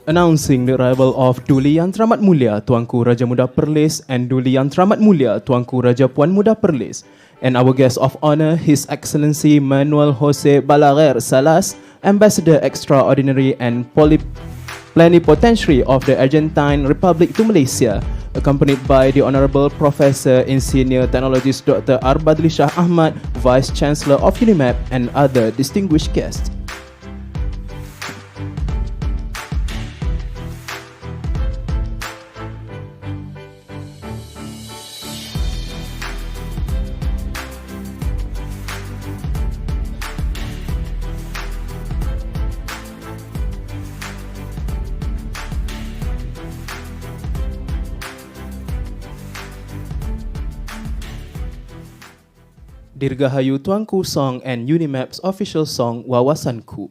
Announcing the arrival of Duli Yang Teramat Mulia Tuanku Raja Muda Perlis and Duli Yang Teramat Mulia Tuanku Raja Puan Muda Perlis, and our guest of honor, His Excellency Manuel Jose Balaguer Salas, Ambassador Extraordinary and Plenipotentiary of the Argentine Republic to Malaysia, accompanied by the Honorable Professor in Senior Technologies Dr. Shah Ahmad, Vice Chancellor of UNIMAP, and other distinguished guests. Dirgahayu Tuanku Song and UNIMAP's official song Wawasanku.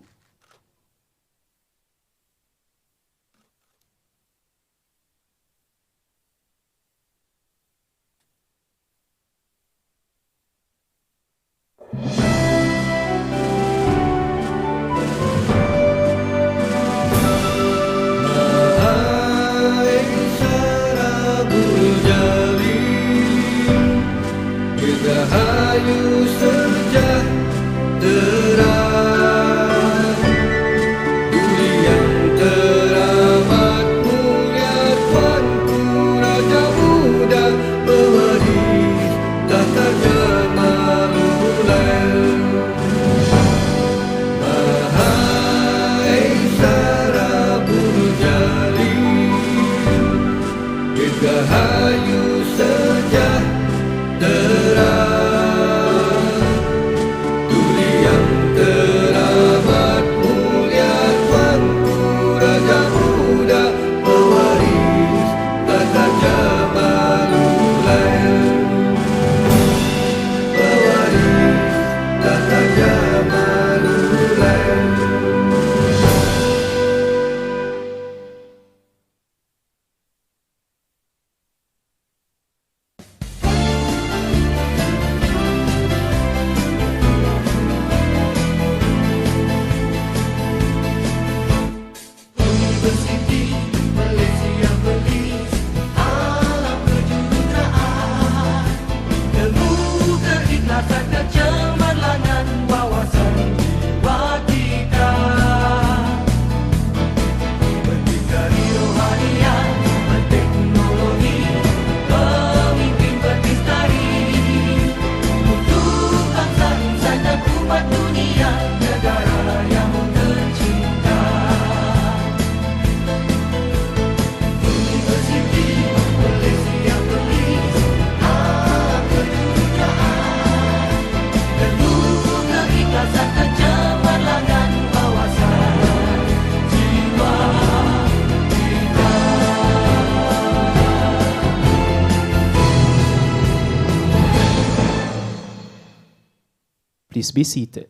Please be seated.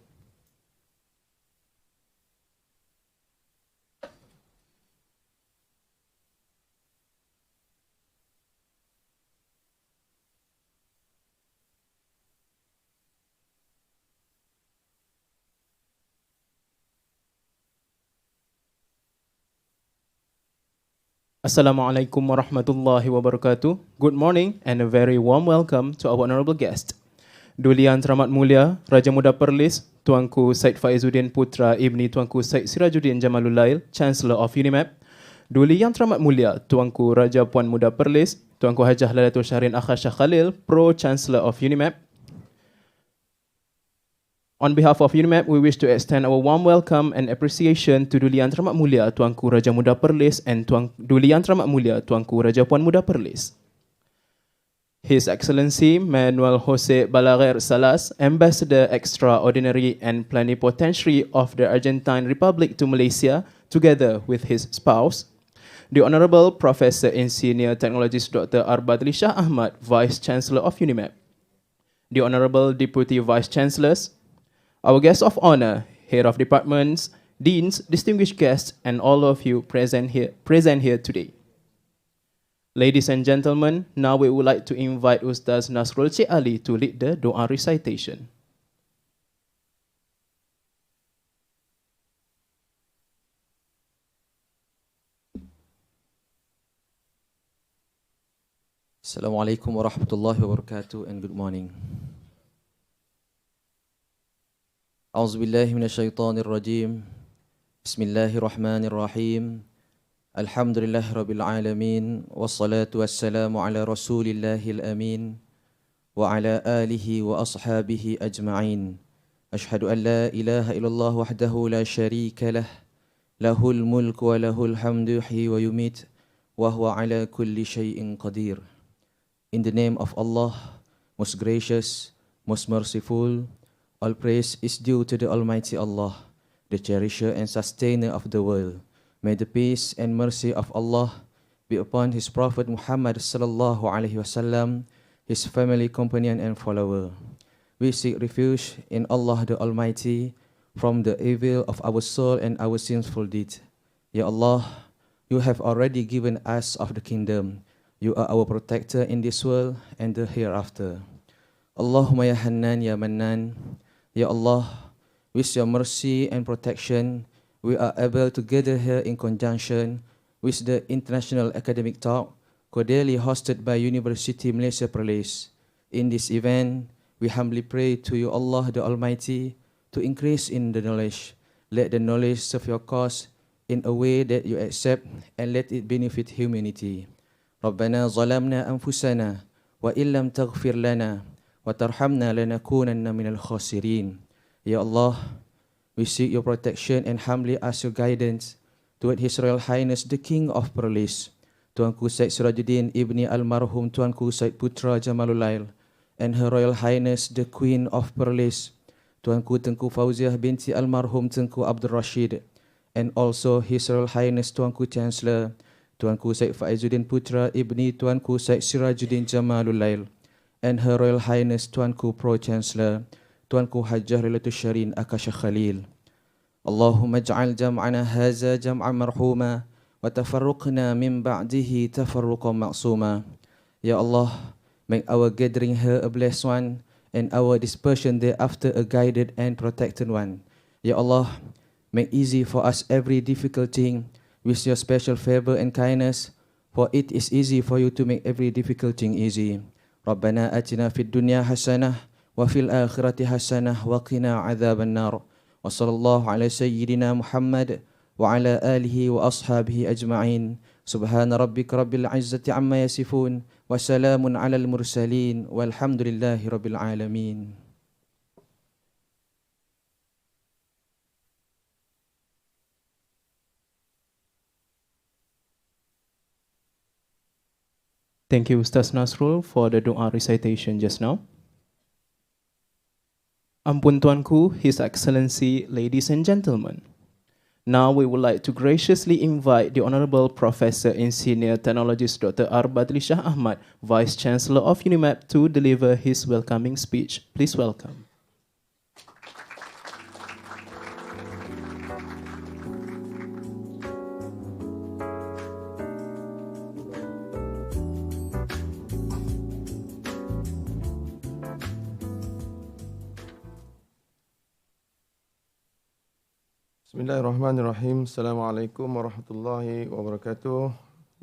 Assalamualaikum warahmatullahi wabarakatuh. Good morning and a very warm welcome to our honorable guest, Duli Yang Teramat Mulia Raja Muda Perlis Tuanku Syed Faizuddin Putra Ibni Tuanku Syed Sirajuddin Jamalulail, Chancellor of UNIMAP, Duli Yang Teramat Mulia Tuanku Raja Puan Muda Perlis Tuanku Hajah Lailatul Syahrin Akha Shah Khalil, Pro Chancellor of UNIMAP. On behalf of UNIMAP, we wish to extend our warm welcome and appreciation to Duli Yang Teramat Mulia Tuanku Raja Muda Perlis and Duli Yang Teramat Mulia Tuanku Raja Puan Muda Perlis. His Excellency Manuel Jose Balaguer Salas, Ambassador Extraordinary and Plenipotentiary of the Argentine Republic to Malaysia, together with his spouse, the Honorable Professor in Senior Technologies Dr. Shah Ahmad, Vice Chancellor of UNIMAP, the Honorable Deputy Vice Chancellors, our guests of honor, Head of Departments, Deans, distinguished guests, and all of you present here today. Ladies and gentlemen, now we would like to invite Ustaz Nasrul Cik Ali to lead the doa recitation. Assalamualaikum warahmatullahi wabarakatuh and good morning. A'udzubillahi minasyaitonir rajim. Bismillahirrahmanirrahim. Alhamdulillahirabbil alamin wassalatu wassalamu ala rasulillahil amin wa ala alihi wa ashabihi ajma'in. Ashhadu an la ilaha illallah wahdahu la syarika lah. Lahul mulku wa lahul hamdu yuhyi wa yumit wa huwa ala kulli syai'in qadir. In the name of Allah, most gracious, most merciful, all praise is due to the Almighty Allah, the cherisher and sustainer of the world. May the peace and mercy of Allah be upon His Prophet Muhammad sallallahu alaihi wasallam, his family, companion and follower. We seek refuge in Allah the Almighty from the evil of our soul and our sinful deeds. Ya Allah, You have already given us of the kingdom. You are our protector in this world and the hereafter. Allahumma ya Hannan ya Mannan. Ya Allah, with Your mercy and protection, we are able to gather here in conjunction with the International Academic Talk, cordially hosted by University Malaysia Perlis. In this event, we humbly pray to You, Allah the Almighty, to increase in the knowledge. Let the knowledge serve Your cause in a way that You accept and let it benefit humanity. ربنا ظلمنا أنفسنا وإن لم تغفر لنا وترحمنا لنكونن من الخاسرين. Ya Allah, we seek Your protection and humbly ask Your guidance toward His Royal Highness the King of Perlis, Tuanku Syed Sirajuddin Ibni Almarhum Tuanku Syed Putra Jamalulail, and Her Royal Highness the Queen of Perlis, Tuanku Tengku Fauziah binti Almarhum Tengku Abdul Rashid, and also His Royal Highness Tuanku Chancellor Tuanku Syed Faizuddin Putra Ibni Tuanku Syed Sirajuddin Jamalulail, and Her Royal Highness Tuanku Pro-Chancellor Tuanku Hajjah Lailatul Shireen Akasha Khalil. Allahumma ij'al jam'ana haza jam'an marhuma wa tafarruqna min ba'dihi tafarruqan ma'suma. Ya Allah, make our gathering here a blessed one and our dispersion thereafter a guided and protected one. Ya Allah, make easy for us every difficult thing with Your special favor and kindness, for it is easy for You to make every difficult thing easy. Rabbana atina fid dunya hasanah wa fil akhirati hasanah wa qina adzaban nar. Wa sallallahu ala sayyidina Muhammad wa ala alihi wa ashabihi ajma'in. Subhana rabbika rabbil izzati amma yasifun wa salamun alal mursalin walhamdulillahi rabbil alamin. Thank you, Ustaz Nasrul, for the doa recitation just now. Ampun Tuanku, His Excellency, ladies and gentlemen. Now we would like to graciously invite the Honorable Professor in Senior Technologist Dr. R. Badli Shah Ahmad, Vice Chancellor of UNIMAP, to deliver his welcoming speech. Please welcome. Bismillahirrahmanirrahim. Assalamualaikum warahmatullahi wabarakatuh.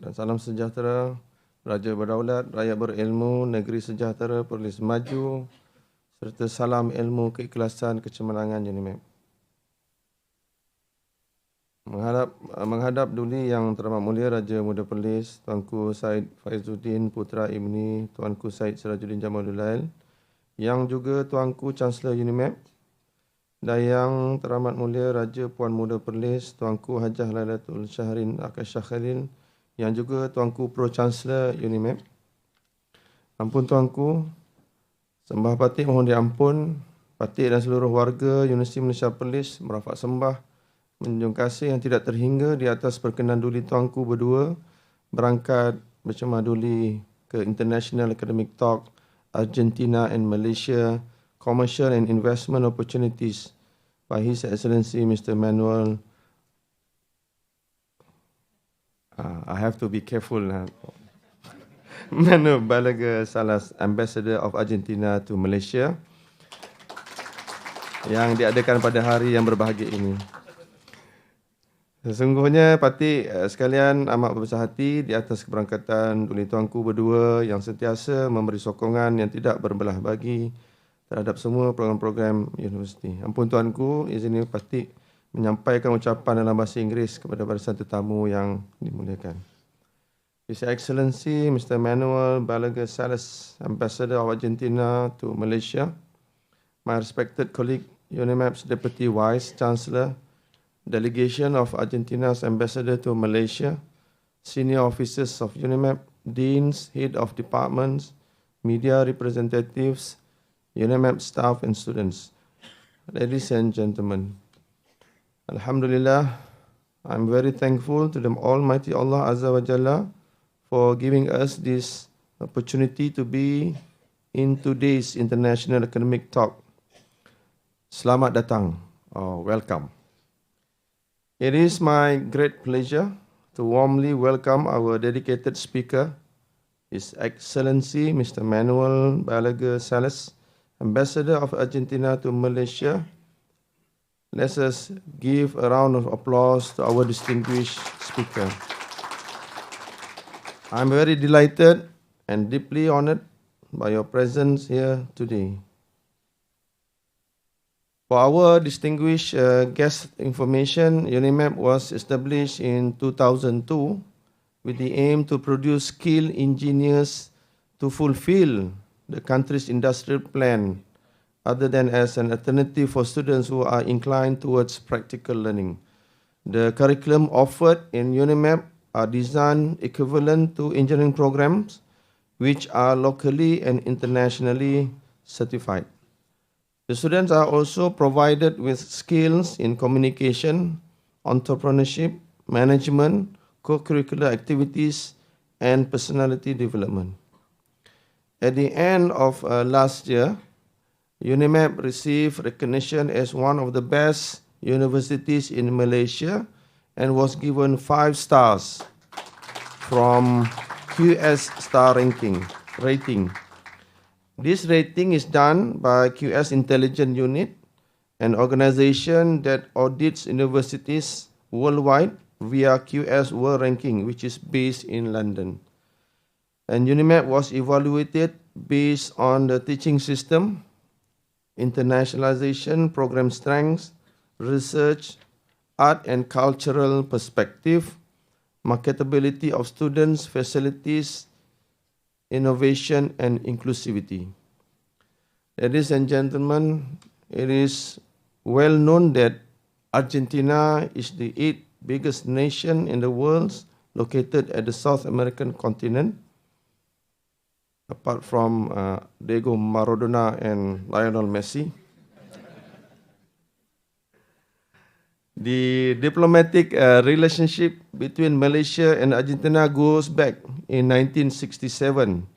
Dan salam sejahtera, Raja berdaulat, rakyat berilmu, negeri sejahtera, Perlis maju, serta salam ilmu, keikhlasan, kecemerlangan UNIMAP. Menghadap Duli Yang Teramat Mulia Raja Muda Perlis, Tuanku Syed Faizuddin Putra Ibni Tuanku Syed Sirajuddin Jamalulail, yang juga Tuanku Chancellor UNIMAP, dan Yang Teramat Mulia Raja Puan Muda Perlis, Tuanku Hajjah Lailatul Shireen Akasha Khalil, yang juga Tuanku Pro-Chancellor UNIMAP. Ampun Tuanku, sembah patik mohon diampun, patik dan seluruh warga Universiti Malaysia Perlis merafak sembah menjunjung kasih yang tidak terhingga di atas perkenan Duli Tuanku berdua berangkat bercemah Duli ke International Academic Talk, Argentina and Malaysia, Commercial and Investment Opportunities by His Excellency Mr. Manuel. I have to be careful now. Manuel Balaguer Salas, Ambassador of Argentina to Malaysia, yang diadakan pada hari yang berbahagia ini. Sesungguhnya parti sekalian amat berbesar hati di atas keberangkatan Duli Tuanku berdua yang sentiasa memberi sokongan yang tidak berbelah bagi terhadap semua program-program universiti. Ampun Tuanku, izin parti menyampaikan ucapan dalam bahasa Inggeris kepada barisan tetamu yang dimuliakan. His Excellency Mr. Manuel Balaguer Salas, Ambassador of Argentina to Malaysia, my respected colleague, UNIMAP's Deputy Vice Chancellor, delegation of Argentina's ambassador to Malaysia, senior officers of UNIMAP, deans, head of departments, media representatives, UNIMAP staff and students. Ladies and gentlemen, Alhamdulillah, I'm very thankful to the Almighty Allah Azza wa Jalla for giving us this opportunity to be in today's International Academic Talk. Selamat datang, or welcome. It is my great pleasure to warmly welcome our dedicated speaker, His Excellency Mr. Manuel Balaguer Salas, Ambassador of Argentina to Malaysia. Let us give a round of applause to our distinguished speaker. I'm very delighted and deeply honored by your presence here today. For our distinguished guest information, UNIMAP was established in 2002 with the aim to produce skilled engineers to fulfill the country's industrial plan, other than as an alternative for students who are inclined towards practical learning. The curriculum offered in UNIMAP are designed equivalent to engineering programs, which are locally and internationally certified. The students are also provided with skills in communication, entrepreneurship, management, co-curricular activities, and personality development. At the end of last year, UNIMAP received recognition as one of the best universities in Malaysia and was given 5 stars from QS Star rating. This rating is done by QS Intelligence Unit, an organization that audits universities worldwide via QS World Ranking, which is based in London. And UNIMAP was evaluated based on the teaching system, internationalization, program strengths, research, art and cultural perspective, marketability of students, facilities, innovation, and inclusivity. Ladies and gentlemen, it is well known that Argentina is the 8th biggest nation in the world, located at the South American continent. Apart from Diego Maradona and Lionel Messi. The diplomatic relationship between Malaysia and Argentina goes back in 1967,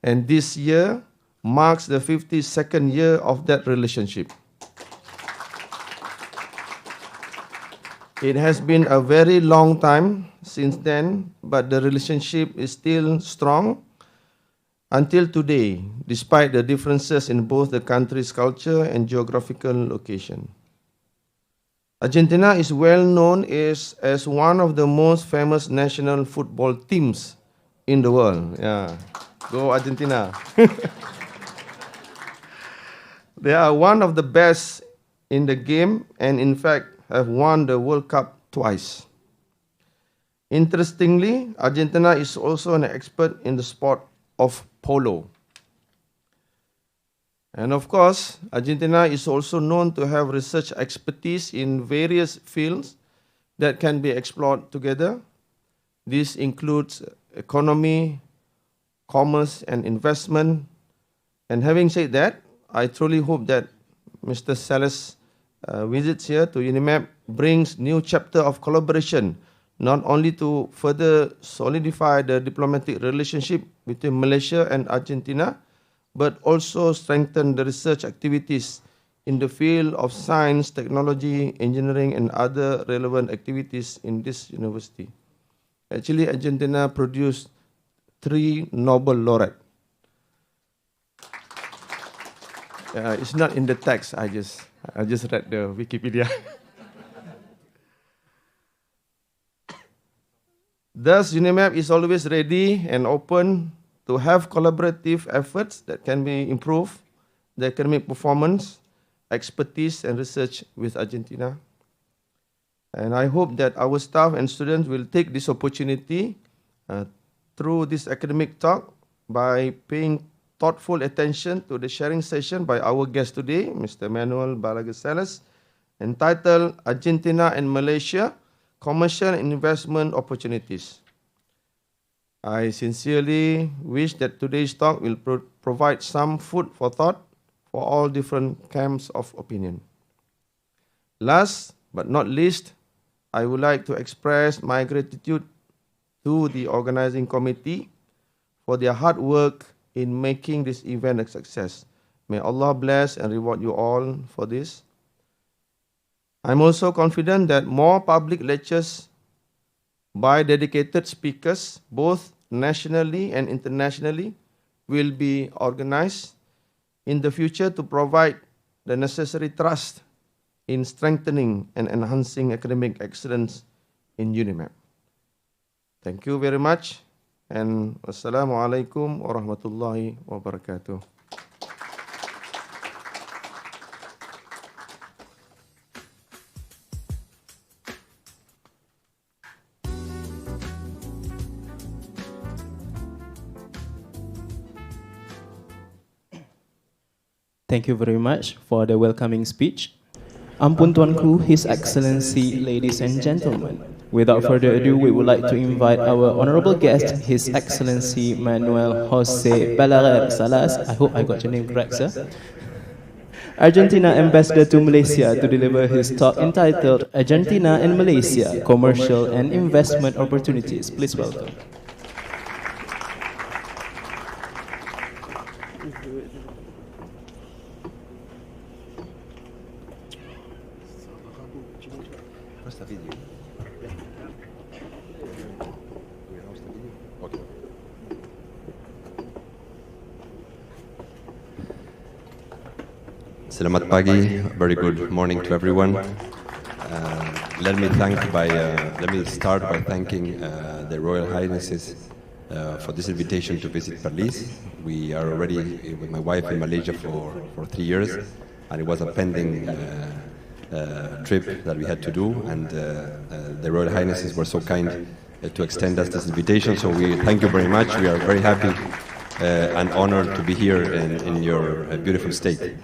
and this year marks the 52nd year of that relationship. It has been a very long time since then, but the relationship is still strong until today, despite the differences in both the country's culture and geographical location. Argentina is well known as one of the most famous national football teams in the world. Yeah, go Argentina. They are one of the best in the game and in fact have won the World Cup twice. Interestingly, Argentina is also an expert in the sport of polo. And of course, Argentina is also known to have research expertise in various fields that can be explored together. This includes economy, commerce, and investment. And having said that, I truly hope that Mr. Salas visits here to UNIMAP brings new chapter of collaboration, not only to further solidify the diplomatic relationship between Malaysia and Argentina, but also strengthen the research activities in the field of science, technology, engineering, and other relevant activities in this university. Actually, Argentina produced 3 Nobel laureates. It's not in the text, I just read the Wikipedia. Thus, UNIMAP is always ready and open to have collaborative efforts that can be improve the academic performance, expertise, and research with Argentina. And I hope that our staff and students will take this opportunity through this academic talk by paying thoughtful attention to the sharing session by our guest today, Mr. Manuel Balaguer Salas, entitled Argentina and Malaysia, Commercial and Investment Opportunities. I sincerely wish that today's talk will provide some food for thought for all different camps of opinion. Last but not least, I would like to express my gratitude to the organizing committee for their hard work in making this event a success. May Allah bless and reward you all for this. I'm also confident that more public lectures by dedicated speakers, both nationally and internationally, will be organized in the future to provide the necessary trust in strengthening and enhancing academic excellence in UNIMAP. Thank you very much, and wassalamualaikum warahmatullahi wabarakatuh. Thank you very much for the welcoming speech. Ampun Tuanku, His Excellency, ladies and gentlemen. Without further ado, we would like to invite our honorable guest, His Excellency Manuel Jose Balaguer Salas. I hope I got your name correct, sir. Argentina Ambassador to Malaysia, to deliver his talk entitled Argentina and Malaysia, Commercial and Investment Opportunities. Please welcome. Selamat pagi, very good morning to everyone. Let me start by thanking the Royal Highnesses for this invitation to visit Perlis. We are already with my wife in Malaysia for 3 years, and it was a pending trip that we had to do, and the Royal Highnesses were so kind to extend us this invitation, so we thank you very much. We are very happy and honored to be here in your beautiful state.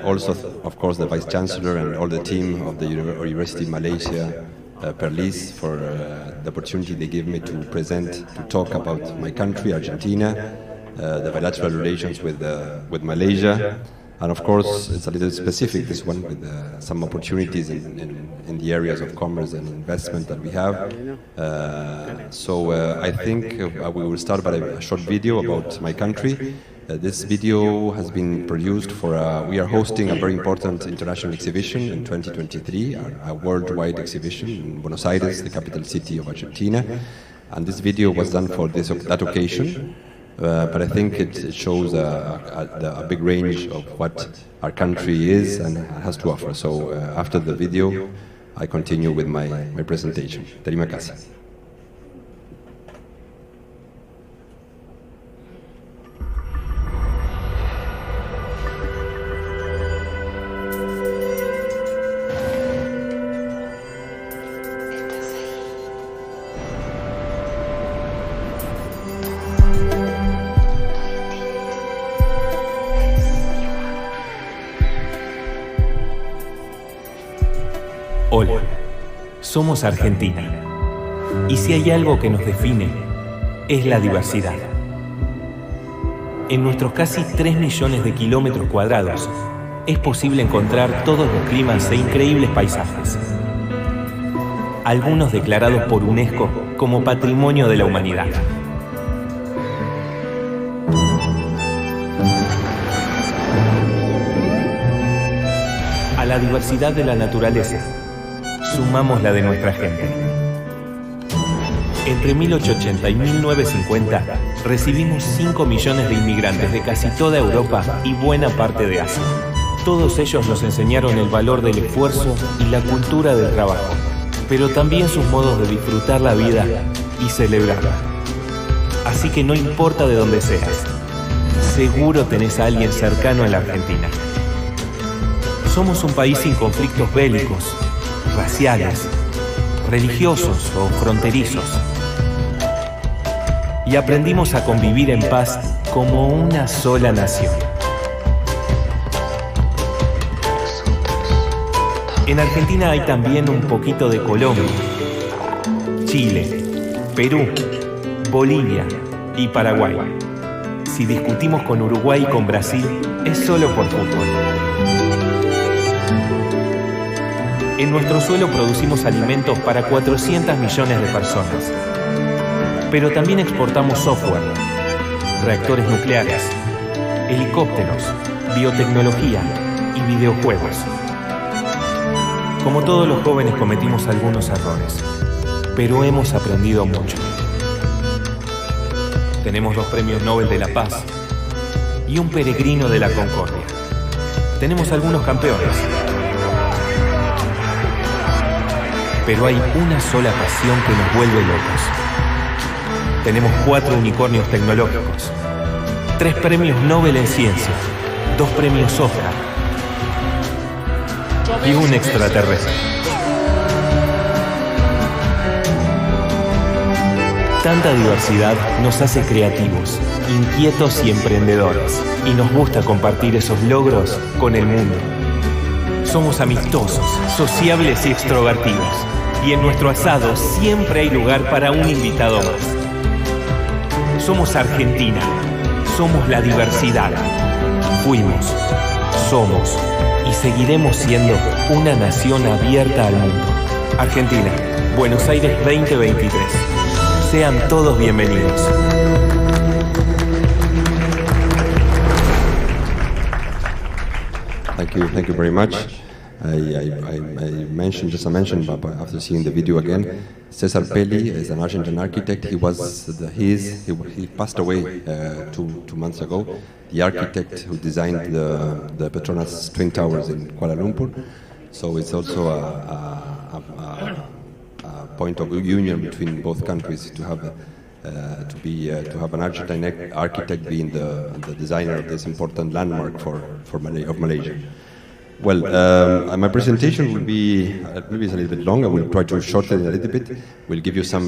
Also, of course, the Vice Chancellor and all the team of the University of Malaysia, Perlis, for the opportunity they give me to talk about my country, Argentina, the bilateral relations with Malaysia, and of course, it's a little specific, this one, with some opportunities in the areas of commerce and investment that we have. So I think we will start by a short video about my country. This video has been produced we are hosting a very important international exhibition in 2023, a worldwide exhibition in Buenos Aires, the capital city of Argentina. And this video was done for that occasion, but I think it shows a big range of what our country is and has to offer. So after the video, I continue with my presentation. Terima kasih. Hola, somos Argentina, y si hay algo que nos define, es la diversidad. En nuestros casi 3 millones de kilómetros cuadrados, es posible encontrar todos los climas e increíbles paisajes, algunos declarados por UNESCO como Patrimonio de la Humanidad. A la diversidad de la naturaleza, sumamos la de nuestra gente. Entre 1880 y 1950 recibimos 5 millones de inmigrantes de casi toda Europa y buena parte de Asia. Todos ellos nos enseñaron el valor del esfuerzo y la cultura del trabajo, pero también sus modos de disfrutar la vida y celebrarla. Así que no importa de dónde seas, seguro tenés a alguien cercano en la Argentina. Somos un país sin conflictos bélicos, raciales, religiosos o fronterizos. Y aprendimos a convivir en paz como una sola nación. En Argentina hay también un poquito de Colombia, Chile, Perú, Bolivia y Paraguay. Si discutimos con Uruguay y con Brasil, es solo por fútbol. En nuestro suelo producimos alimentos para 400 millones de personas. Pero también exportamos software, reactores nucleares, helicópteros, biotecnología y videojuegos. Como todos los jóvenes cometimos algunos errores, pero hemos aprendido mucho. Tenemos 2 premios Nobel de la Paz y un peregrino de la Concordia. Tenemos algunos campeones. Pero hay una sola pasión que nos vuelve locos. Tenemos 4 unicornios tecnológicos, 3 premios Nobel en ciencia, 2 premios Oscar y un extraterrestre. Tanta diversidad nos hace creativos, inquietos y emprendedores, y nos gusta compartir esos logros con el mundo. Somos amistosos, sociables y extrovertidos, y en nuestro asado siempre hay lugar para un invitado más. Somos Argentina, somos la diversidad. Fuimos, somos y seguiremos siendo una nación abierta al mundo. Argentina, Buenos Aires 2023. Sean todos bienvenidos. Thank you very much. I mentioned, but after seeing the video again, Cesar Pelli is an Argentine architect. He passed away 2 months ago. The architect who designed the Petronas Twin Towers in Kuala Lumpur. So it's also a point of union between both countries to have an Argentine architect being the designer of this important landmark of Malaysia. Well, my presentation will be maybe it's a little bit long. I will try to shorten it a little bit. We'll give you some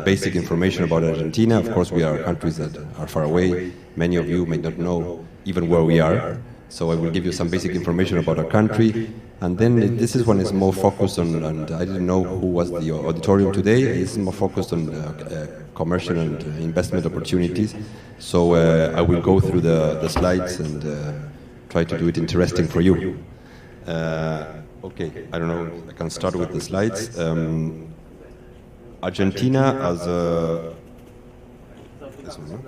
basic information about Argentina. Of course, we are countries that are far away. Many of you may not know even where we are. So I will give you some basic information about our country. And then this is one is more focused on, and I didn't know who was the auditorium today. It's more focused on commercial and investment opportunities. So I will go through the slides and try to do it interesting for you. Okay, I don't know, I can start with the slides. Argentina as a... This one, no?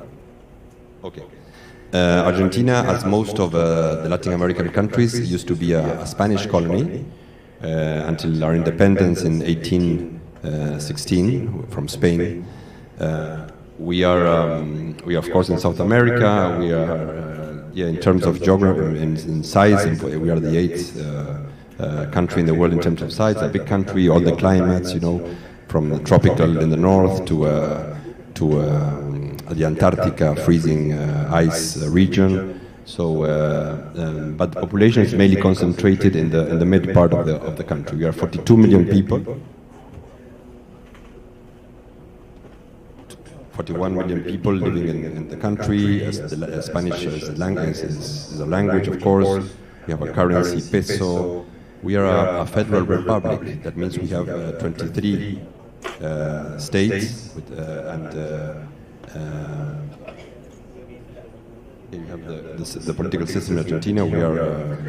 Okay. Argentina, as most of the Latin American countries, used to be a Spanish colony until our independence in 1816 from Spain. We are of course in South America. We are, in terms of geography, in size, we are the 8th country in the world in terms of size. A big country, all the climates, from the tropical in the north to the Antarctica freezing ice region. So, but the population is mainly concentrated in the mid part of the country. We are 42 million people. 41 million people living in the country. Spanish is a language, of course. We have a currency, peso. We are a federal republic. That means we have 23 states you have the political system in Argentina. We are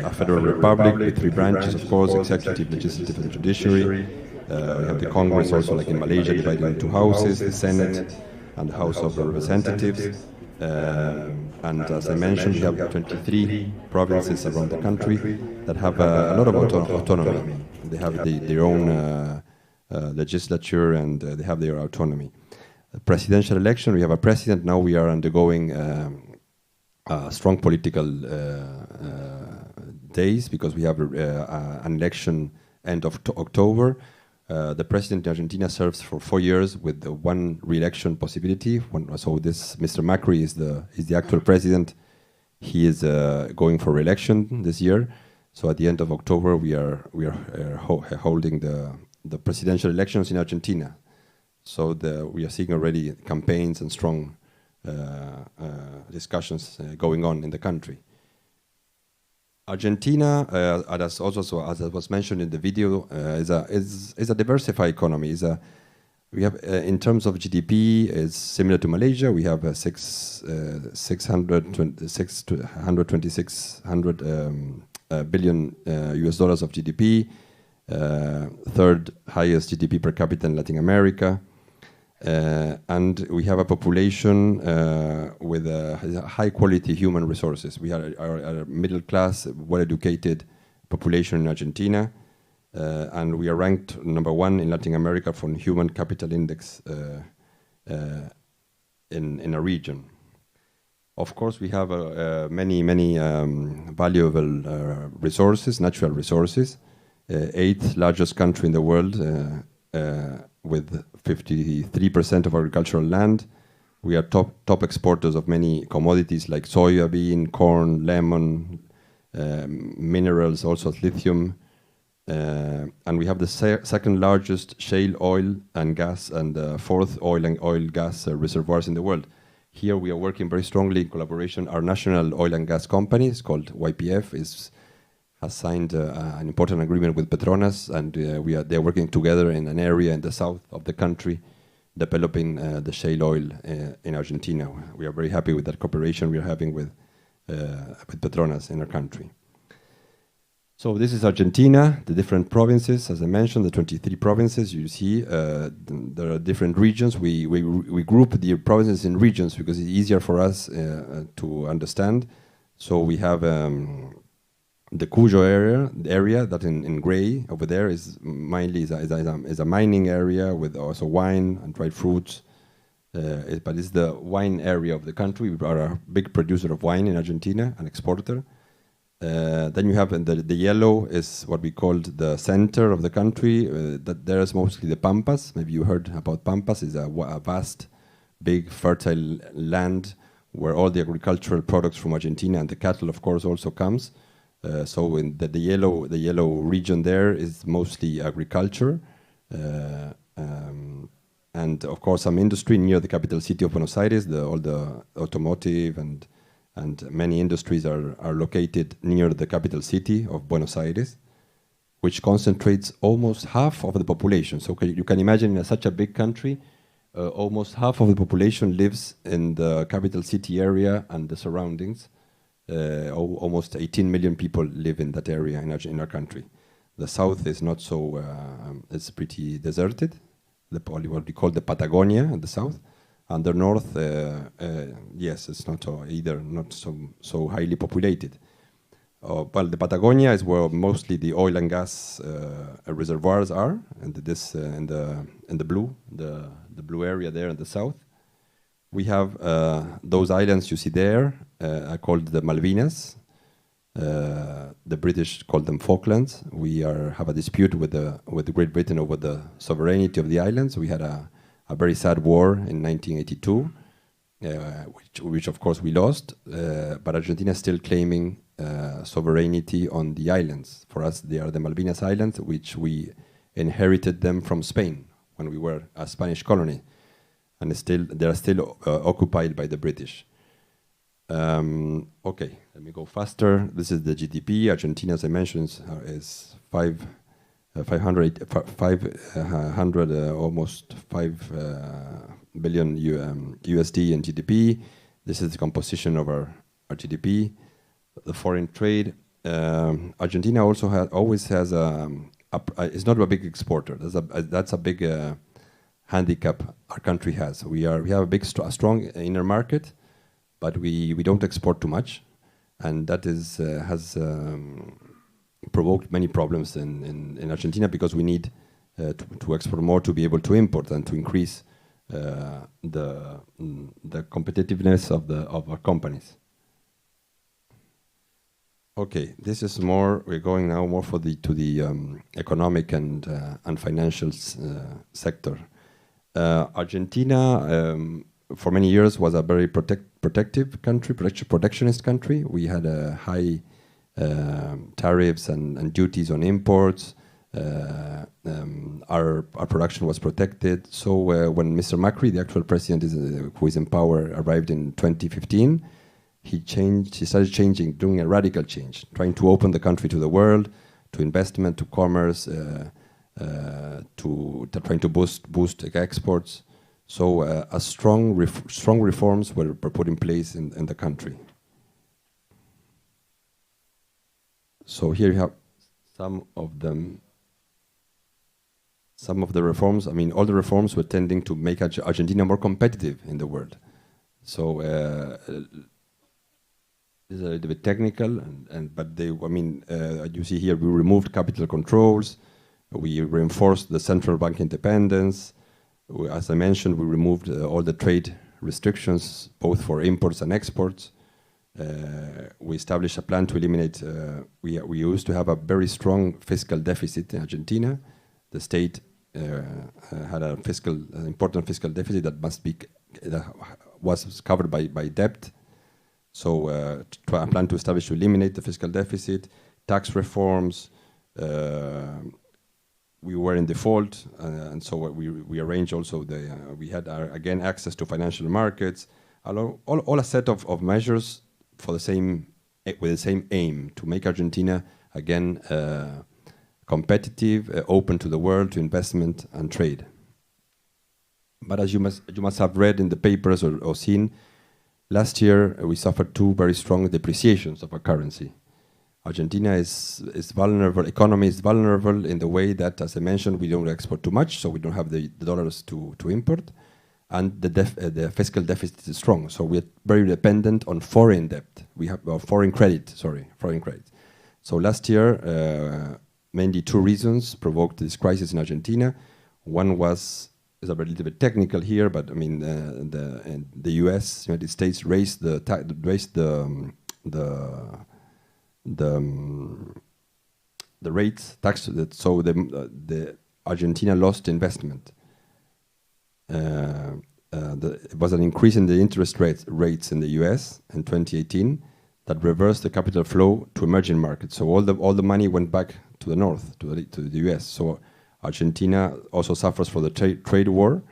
a federal republic with 3 branches, of course, executive, legislative, and judiciary. We have the Congress also, like in Malaysia, divided into 2 houses, the Senate and the House of Representatives. And as I mentioned, we have 23 provinces around the country that have a lot of autonomy. They have their own legislature and they have their autonomy. Presidential election, we have a president. Now we are undergoing strong political days because we have an election end of October. The president in Argentina serves for 4 years with one re-election possibility. So this Mr. Macri is the actual president. He is going for re-election this year. So at the end of October, we are holding the presidential elections in Argentina. So we are seeing already campaigns and strong discussions going on in the country. Argentina, as was mentioned in the video, is a diversified economy. We have, in terms of GDP, is similar to Malaysia. We have 626 billion US dollars of GDP, third highest GDP per capita in Latin America. And we have a population with high quality human resources. We have a middle class, well-educated population in Argentina, and we are ranked #1 in Latin America for Human Capital Index in a region. Of course, we have many valuable resources, natural resources. 8th largest country in the world, with 53% of agricultural land. We are top exporters of many commodities like soybean, corn, lemon, minerals, also lithium. And we have the second largest shale oil and gas and fourth oil gas reservoirs in the world. Here we are working very strongly in collaboration. Our national oil and gas company is called YPF, has signed an important agreement with Petronas, and they're working together in an area in the south of the country, developing the shale oil in Argentina. We are very happy with that cooperation we are having with Petronas in our country. So this is Argentina, the different provinces, as I mentioned, the 23 provinces. You see there are different regions. We group the provinces in regions because it's easier for us to understand. So we have the Cuyo area that in gray over there is mainly is a mining area with also wine and dried fruits. But it's the wine area of the country. We are a big producer of wine in Argentina, an exporter. Then you have the yellow is what we called the center of the country. That there is mostly the Pampas. Maybe you heard about Pampas. It's a vast, big, fertile land where all the agricultural products from Argentina and the cattle, of course, also comes. So in the yellow region there is mostly agriculture, and of course some industry near the capital city of Buenos Aires. All the automotive and many industries are located near the capital city of Buenos Aires, which concentrates almost half of the population. So you can imagine in such a big country, almost half of the population lives in the capital city area and the surroundings. Almost 18 million people live in that area in our country. The south is not so, it's pretty deserted, what we call the Patagonia in the south. And the north, yes, it's not either not so highly populated. Well, the Patagonia is where mostly the oil and gas reservoirs are, and this in the blue area there in the south. We have those islands you see there are called the Malvinas. The British call them Falklands. We have a dispute with Great Britain over the sovereignty of the islands. We had a very sad war in 1982, which of course we lost. But Argentina is still claiming sovereignty on the islands. For us, they are the Malvinas Islands, which we inherited them from Spain when we were a Spanish colony. And they are still occupied by the British. Okay, let me go faster. This is the GDP. Argentina, as I mentioned, is 500 almost 5 billion USD in GDP. This is the composition of our GDP. The foreign trade. Argentina also always has it's not a big exporter. That's a big handicap our country has. We have a big, strong inner market, but we don't export too much, and that has provoked many problems in Argentina because we need to export more to be able to import and to increase the competitiveness of our companies. Okay, this is more. We're going now more to the economic and financial sector. Argentina, for many years, was a very protective country, protectionist country. We had a high tariffs and duties on imports. Our production was protected. So when Mr. Macri, the actual president who is in power, arrived in 2015, he started changing, doing a radical change, trying to open the country to the world, to investment, to commerce, trying to boost exports. So strong reforms were put in place in the country. So here you have some of them. Some of the reforms, I mean, all the reforms were tending to make Argentina more competitive in the world. So this is a little bit technical, but you see here we removed capital controls, we reinforced the central bank independence. As I mentioned, we removed all the trade restrictions, both for imports and exports. We established a plan to eliminate. We used to have a very strong fiscal deficit in Argentina. The state had a important fiscal deficit that was covered by debt. So a plan to establish to eliminate the fiscal deficit, tax reforms. We were in default, and so we arranged also we had again access to financial markets. All a set of measures for with the same aim to make Argentina again competitive, open to the world, to investment and trade. But as you must have read in the papers or seen, last year we suffered two very strong depreciations of our currency. Argentina is vulnerable. Economy is vulnerable in the way that, as I mentioned, we don't export too much, so we don't have the dollars to import, and the fiscal deficit is strong. So we're very dependent on foreign debt. We have foreign credit. So last year, mainly two reasons provoked this crisis in Argentina. One is a little bit technical here, but I mean the U.S. United States raised the rates tax, so the Argentina lost investment. It was an increase in the interest rates in the U.S. in 2018 that reversed the capital flow to emerging markets. So all the money went back to the north, to the U.S. So Argentina also suffers from the trade war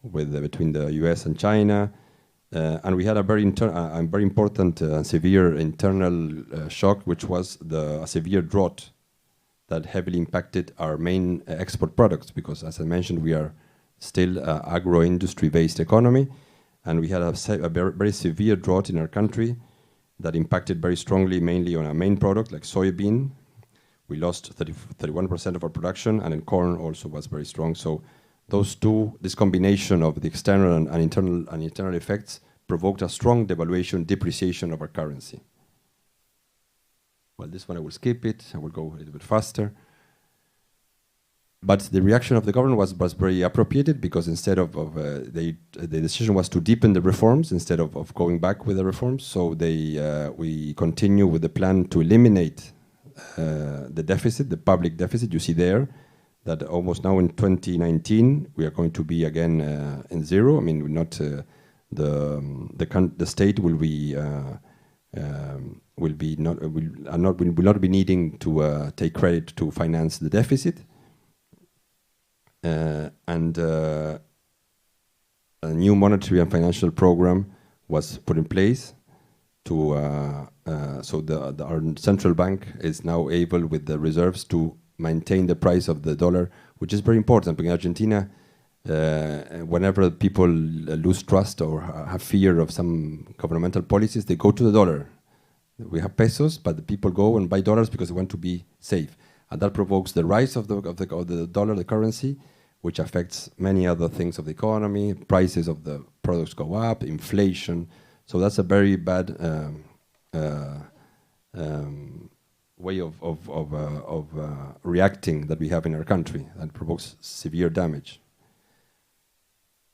between the U.S. and China. And we had a very important severe internal shock, which was a severe drought that heavily impacted our main export products, because, as I mentioned, we are still an agro-industry-based economy, and we had a very severe drought in our country that impacted very strongly mainly on our main product, like soybean. We lost 31% of our production, and in corn also was very strong. So this combination of the external and internal effects provoked a strong depreciation of our currency. Well, this one I will skip it. I will go a little bit faster. But the reaction of the government was very appropriate, because instead the decision was to deepen the reforms instead of going back with the reforms. So we continue with the plan to eliminate the deficit, the public deficit. You see there that almost now in 2019 we are going to be again in zero. I mean, the state will not be needing to take credit to finance the deficit, and a new monetary and financial program was put in place so our central bank is now able, with the reserves, to maintain the price of the dollar, which is very important. Because in Argentina, whenever people lose trust or have fear of some governmental policies, they go to the dollar. We have pesos, but the people go and buy dollars because they want to be safe, and that provokes the rise of the dollar, the currency, which affects many other things of the economy. Prices of the products go up, inflation. So that's a very bad way of reacting that we have in our country, and provokes severe damage.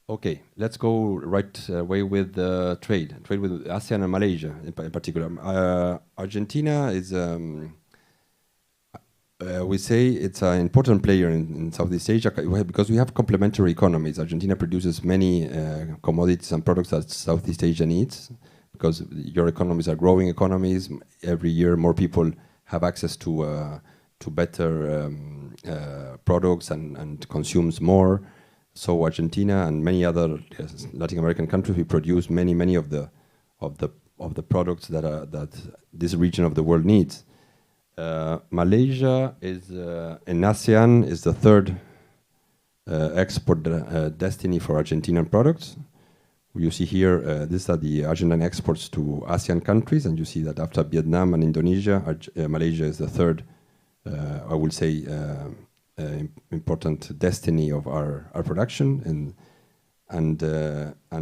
Okay, let's go right away with trade with ASEAN and Malaysia in particular. Argentina is, we say it's an important player in Southeast Asia because we have complementary economies. Argentina produces many commodities and products that Southeast Asia needs because your economies are growing economies. Every year more people have access to better products and consumes more. So Argentina and many other Latin American countries, we produce many of the products that this region of the world needs. Malaysia is in ASEAN is the third export destiny for Argentinian products. You see here, these are the Argentine exports to ASEAN countries, and you see that after Vietnam and Indonesia, Malaysia is the third, I will say, important destiny of our production. And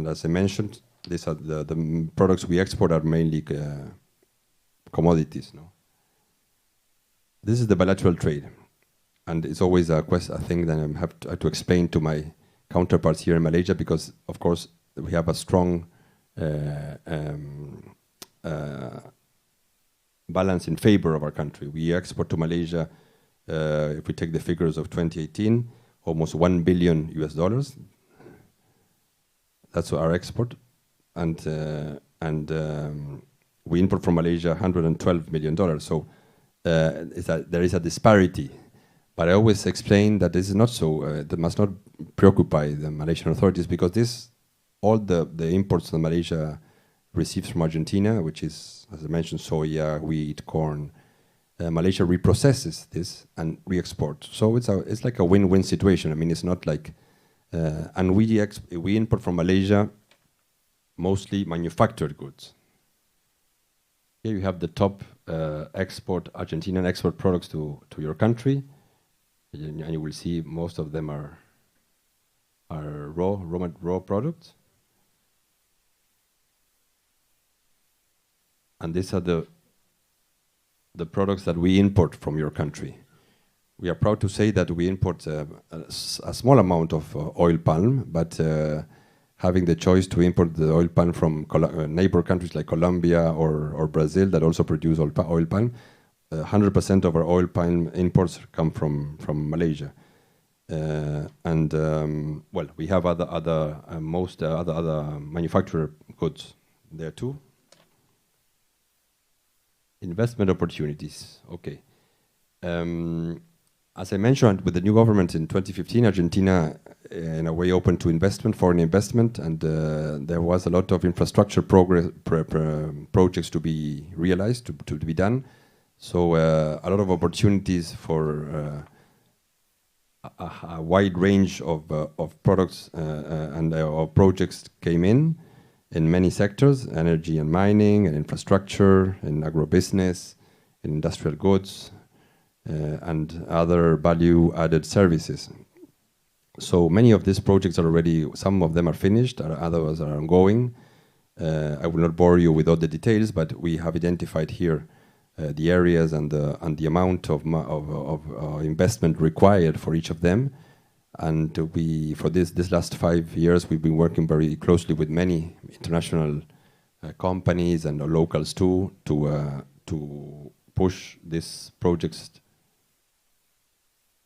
as I mentioned, these are the products we export are mainly commodities. No? This is the bilateral trade, and it's always a thing that I have to explain to my counterparts here in Malaysia because, of course, we have a strong balance in favor of our country. We export to Malaysia, if we take the figures of 2018, almost $1 billion US. That's our export, and we import from Malaysia $112 million. So there is a disparity, but I always explain that this is not so. That must not preoccupy the Malaysian authorities because all the imports that Malaysia receives from Argentina, which is, as I mentioned, soya, wheat, corn, Malaysia reprocesses this and re-exports. So it's like a win-win situation. I mean, it's not like, and we import from Malaysia mostly manufactured goods. Here you have the top Argentinian export products to your country, and you will see most of them are raw products. And these are the products that we import from your country. We are proud to say that we import a small amount of oil palm, but having the choice to import the oil palm from neighbor countries like Colombia or Brazil that also produce oil palm, 100% of our oil palm imports come from Malaysia. Well, we have other manufacturer goods there too. Investment opportunities. Okay. As I mentioned, with the new government in 2015, Argentina, in a way, opened to investment, foreign investment, and there was a lot of infrastructure projects to be realized, to be done. So a lot of opportunities for a wide range of products and projects came in many sectors: energy and mining, and infrastructure, in agribusiness, in industrial goods, and other value-added services. So many of these projects are already, some of them are finished, others are ongoing. I will not bore you with all the details, but we have identified here the areas and the amount of investment required for each of them. And for this last 5 years, we've been working very closely with many international companies and locals too to push these projects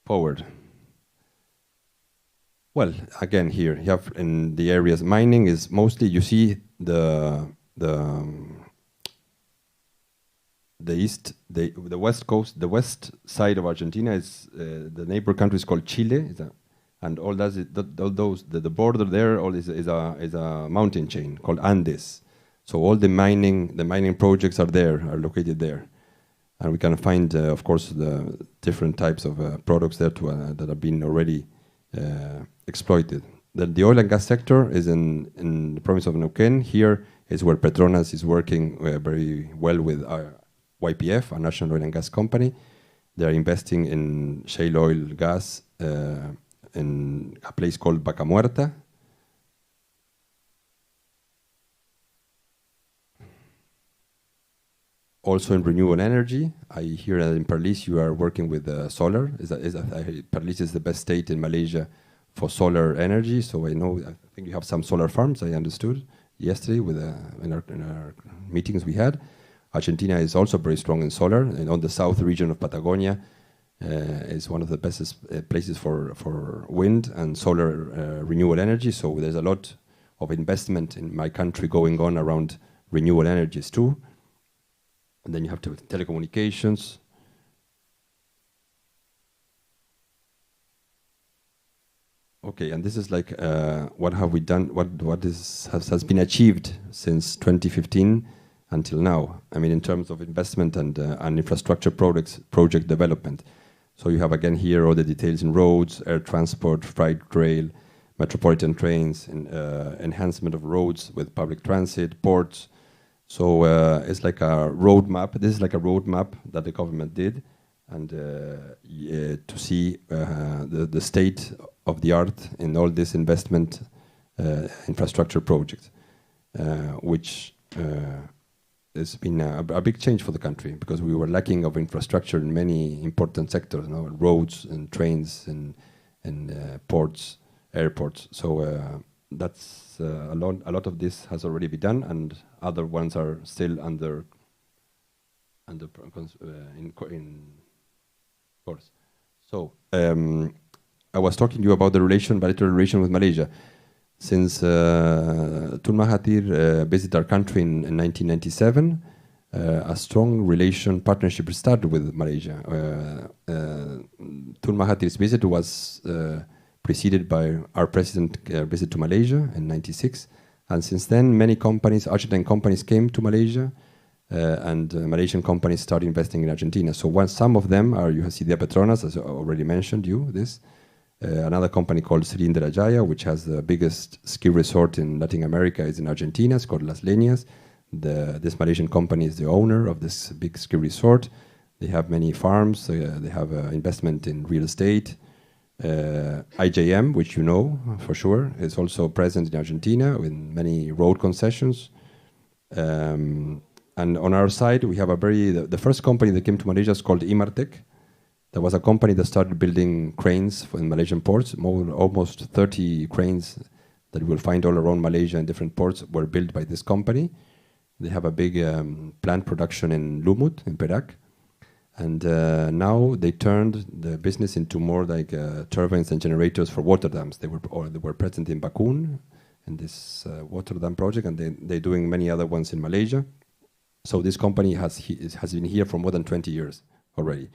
forward. Well, again, here you have in the areas, mining is mostly, you see the west coast, the west side of Argentina is the neighbor country is called Chile, and all the border there is a mountain chain called Andes. So all the mining projects are located there, and we can find, of course, the different types of products there that have been already exploited. The oil and gas sector is in the province of Neuquén. Here is where Petronas is working very well with our YPF, a national oil and gas company. They are investing in shale oil gas in a place called Vaca Muerta. Also in renewable energy, I hear that in Perlis you are working with solar. Perlis is the best state in Malaysia for solar energy. So I think you have some solar farms, I understood yesterday with in our meetings we had. Argentina is also very strong in solar, and on the south region of Patagonia is one of the best places for wind and solar renewable energy. So there's a lot of investment in my country going on around renewable energies too. And then you have telecommunications. Okay, and this is like what have we done? What has been achieved since 2015 until now? I mean, in terms of investment and infrastructure project development. So you have again here all the details in roads, air transport, freight rail, metropolitan trains, enhancement of roads with public transit, ports. So it's like a roadmap. This is like a roadmap that the government did, and to see the state of the art in all this investment infrastructure projects, which has been a big change for the country, because we were lacking of infrastructure in many important sectors, roads and trains and ports, airports. So that's a lot of this has already been done, and other ones are still in course. So I was talking to you about the bilateral relation with Malaysia. Since Tun Mahathir visited our country in 1997, a strong partnership started with Malaysia. Tun Mahathir's visit was preceded by our president's visit to Malaysia in '96, and since then many Argentine companies came to Malaysia, and Malaysian companies started investing in Argentina. So some of them are, you see the Petronas, as I already mentioned another company called Cilindra Jaya, which has the biggest ski resort in Latin America, is in Argentina. It's called Las Leñas. This Malaysian company is the owner of this big ski resort. They have many farms. They have investment in real estate. IJM, which you know for sure, is also present in Argentina with many road concessions. And on our side, we have the first company that came to Malaysia is called Imartec. There was a company that started building cranes in Malaysian ports. Almost 30 cranes that you will find all around Malaysia in different ports were built by this company. They have a big plant production in Lumut, in Perak. And now they turned the business into more like turbines and generators for water dams. They were present in Bakun, in this water dam project, and they're doing many other ones in Malaysia. So this company has been here for more than 20 years already,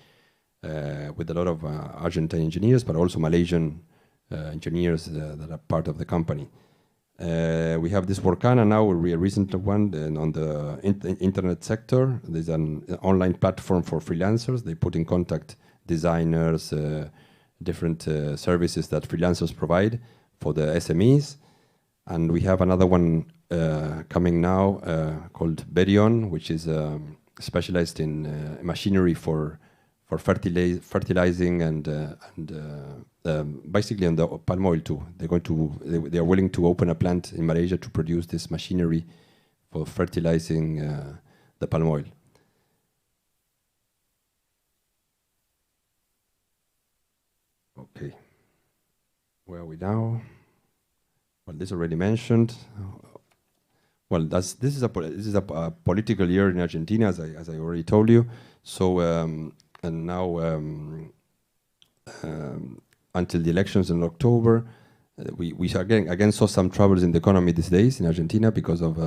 with a lot of Argentine engineers, but also Malaysian engineers that are part of the company. We have this Workana now, a recent one on the internet sector. There's an online platform for freelancers. They put in contact designers, different services that freelancers provide for the SMEs. And we have another one coming now called Berion, which is specialized in machinery for fertilizing and basically on the palm oil too. They are willing to open a plant in Malaysia to produce this machinery for fertilizing the palm oil. Okay, where are we now? Well, this already mentioned. Well, this is a political year in Argentina, as I already told you. So. And now, until the elections in October, we again saw some troubles in the economy these days in Argentina because of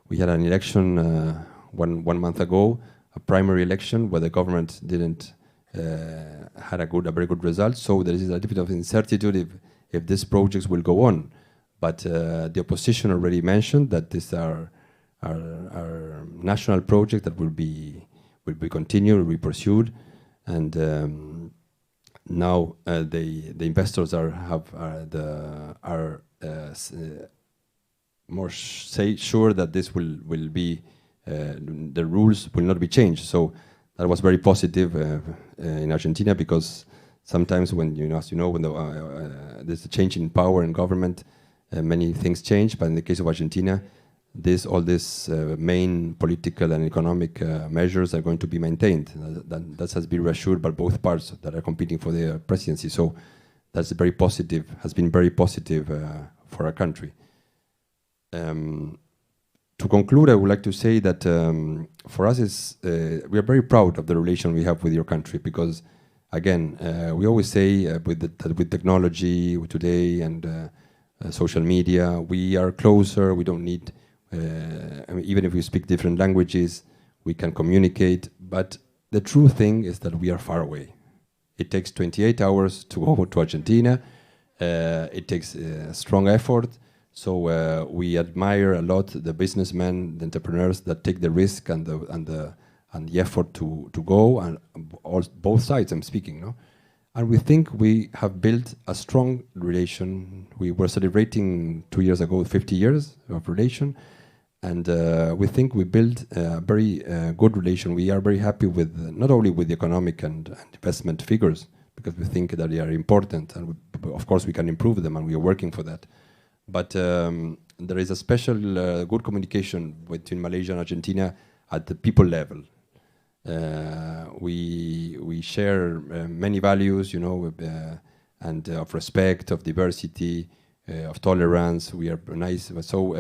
we had an election one month ago, a primary election where the government didn't had a very good result. So there is a little bit of uncertainty if these projects will go on. But the opposition already mentioned that these are our national project that will be continued, will be pursued. And now the investors are more sure that this will be the rules will not be changed. So that was very positive in Argentina, because sometimes when when there's a change in power and government, many things change. But in the case of Argentina, all these main political and economic measures are going to be maintained. That has been reassured by both parts that are competing for the presidency. So that's very positive, has been very positive for our country. To conclude, I would like to say that for us, we are very proud of the relation we have with your country, because, again, we always say that with technology today and social media, we are closer. We don't need, I mean, even if we speak different languages, we can communicate. But the true thing is that we are far away. It takes 28 hours to go to Argentina. It takes strong effort. So we admire a lot the businessmen, the entrepreneurs that take the risk and the effort to go, and both sides I'm speaking, no? And we think we have built a strong relation. We were celebrating 2 years ago 50 years of relation, and we think we built a very good relation. We are very happy with not only with the economic and investment figures, because we think that they are important, and of course we can improve them, and we are working for that. But there is a special good communication between Malaysia and Argentina at the people level. We share many values, you know, and of respect, of diversity, of tolerance. We are nice. So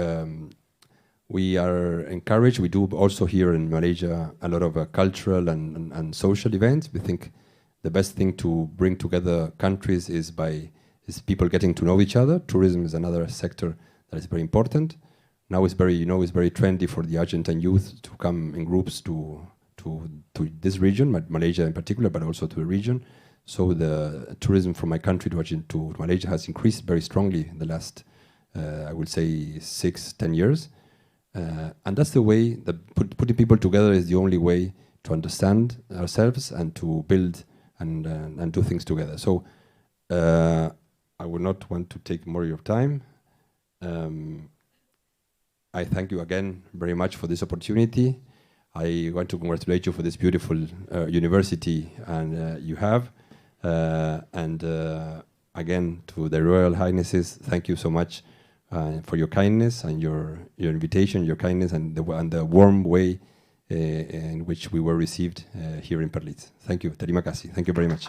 we are encouraged. We do also here in Malaysia a lot of cultural and social events. We think the best thing to bring together countries is people getting to know each other. Tourism is another sector that is very important. Now it's very, it's very trendy for the Argentine youth to come in groups to this region, Malaysia in particular, but also to the region. So the tourism from my country to Malaysia has increased very strongly in the last, I would say, 6-10 years. And that's the way that putting people together is the only way to understand ourselves and to build and do things together. So I would not want to take more of your time. I thank you again very much for this opportunity. I want to congratulate you for this beautiful university and you have. And again, to the Royal Highnesses, thank you so much for your kindness and your invitation, your kindness, and the warm way in which we were received here in Perlis. Thank you. Terima kasih. Thank you very much.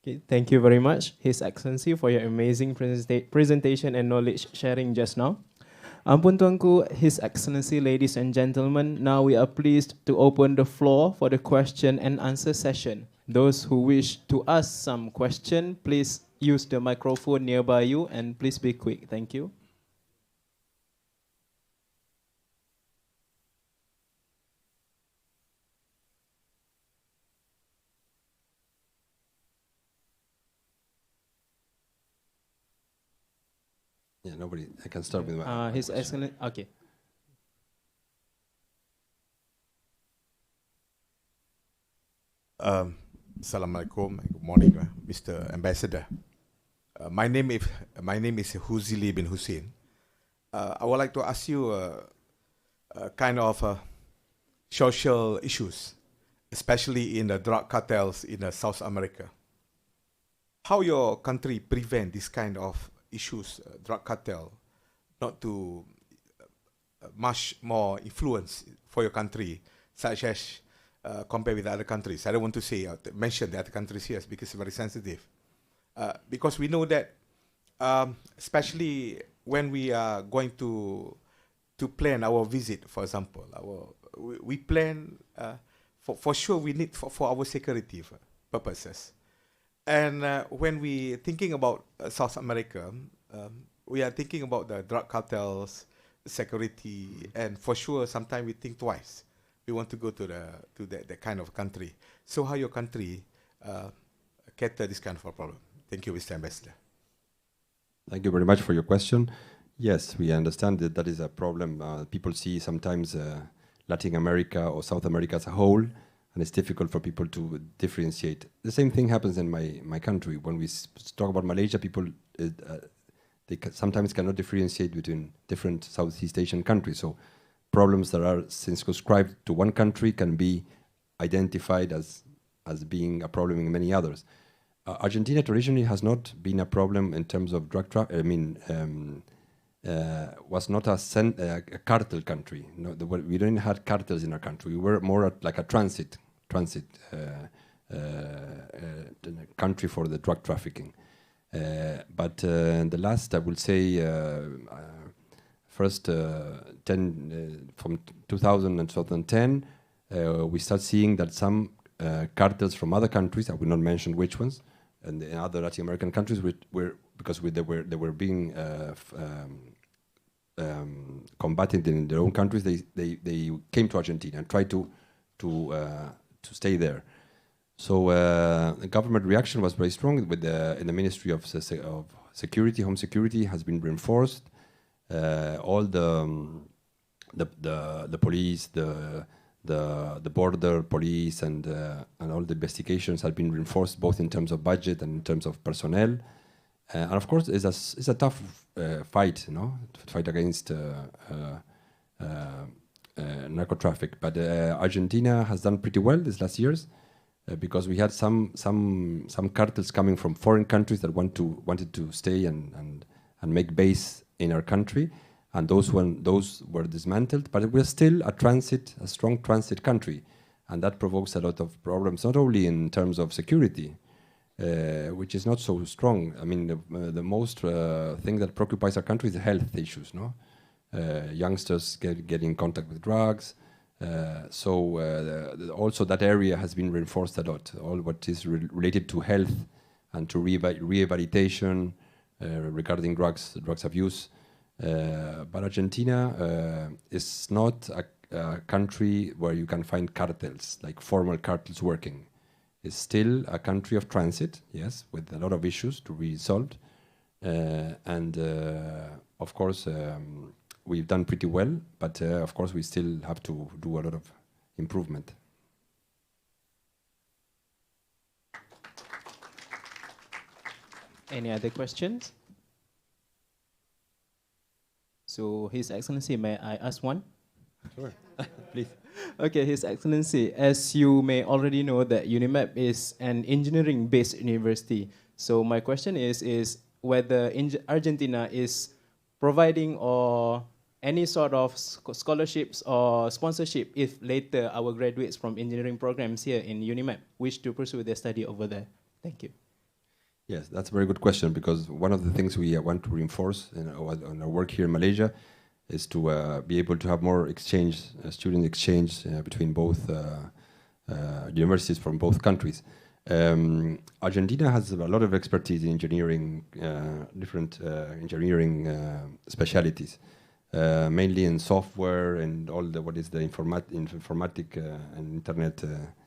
Okay, thank you very much, His Excellency, for your amazing presentation and knowledge sharing just now. Ampun Tuanku, His Excellency, ladies and gentlemen, now we are pleased to open the floor for the question and answer session. Those who wish to ask some question, please use the microphone nearby you and please be quick. Thank you. Yeah, nobody. I can start with my. His Excellency. Okay. Assalamualaikum. Good morning, Mr. Ambassador. My name is Huzili bin Hussein. I would like to ask you kind of social issues, especially in the drug cartels in South America. How your country prevent this kind of issues, drug cartel, not to much more influence for your country, such as compared with other countries. I don't want to say mention the other countries here because it's very sensitive. Because we know that, especially when we are going to plan our visit, for example, we plan for sure we need for our security purposes. And when we thinking about South America, we are thinking about the drug cartels, security, and for sure sometimes we think twice. We want to go to that kind of country. So how your country cater this kind of a problem? Thank you, Mr. Ambassador. Thank you very much for your question. Yes, we understand that is a problem. People see sometimes Latin America or South America as a whole, and it's difficult for people to differentiate. The same thing happens in my country. When we talk about Malaysia, people they sometimes cannot differentiate between different Southeast Asian countries. So problems that are circumscribed to one country can be identified as being a problem in many others. Argentina traditionally has not been a problem in terms of drug trafficking. I mean, was not a cartel country. No, we didn't have cartels in our country. We were more like a transit country for the drug trafficking. But in the last, I will say, first from 2000 and 2010, we start seeing that some cartels from other countries, I will not mention which ones, and in other Latin American countries, they were being combated in their own countries. They came to Argentina and tried to stay there. So the government reaction was very strong. With in the Ministry of Security, Home Security has been reinforced. All the police, the border police, and all the investigations have been reinforced, both in terms of budget and in terms of personnel. And of course, it's a tough fight, you know, to fight against narco traffic. But Argentina has done pretty well these last years. Because we had some cartels coming from foreign countries that wanted to stay and make base in our country, and those were dismantled. But we're still a strong transit country, and that provokes a lot of problems, not only in terms of security, which is not so strong. I mean, the most thing that preoccupies our country is the health issues. No, youngsters get in contact with drugs. Also that area has been reinforced a lot. All what is related to health and to rehabilitation regarding drugs abuse. But Argentina is not a country where you can find cartels, like formal cartels working. It's still a country of transit, yes, with a lot of issues to be solved. Of course, we've done pretty well, but of course we still have to do a lot of improvement. Any other questions? So, His Excellency, may I ask one? Sure, please. Okay, His Excellency, as you may already know that UNIMEP is an engineering-based university. So my question is whether Argentina is providing or any sort of scholarships or sponsorship if later our graduates from engineering programs here in UNIMEP wish to pursue their study over there. Thank you. Yes, that's a very good question, because one of the things we want to reinforce in our work here in Malaysia is to be able to have more exchange, student exchange between both universities from both countries. Argentina has a lot of expertise in engineering, different engineering specialities, mainly in software and all the what is the informatic and internet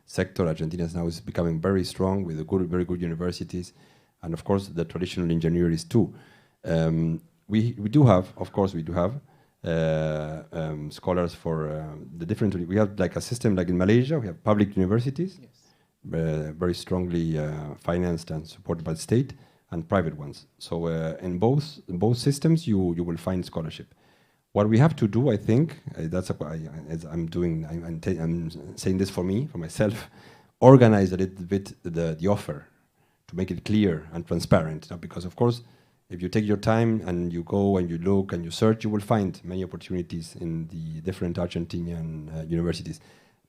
sector. Argentina now is becoming very strong with very good universities, and of course the traditional engineers too. We do have, of course, scholars for the different. We have like a system like in Malaysia. We have public universities. Yes. Very strongly financed and supported by the state, and private ones. So in both systems, you will find scholarship. What we have to do, I think, I'm saying this for myself, organize a little bit the offer to make it clear and transparent. Because of course, if you take your time and you go and you look and you search, you will find many opportunities in the different Argentinian universities.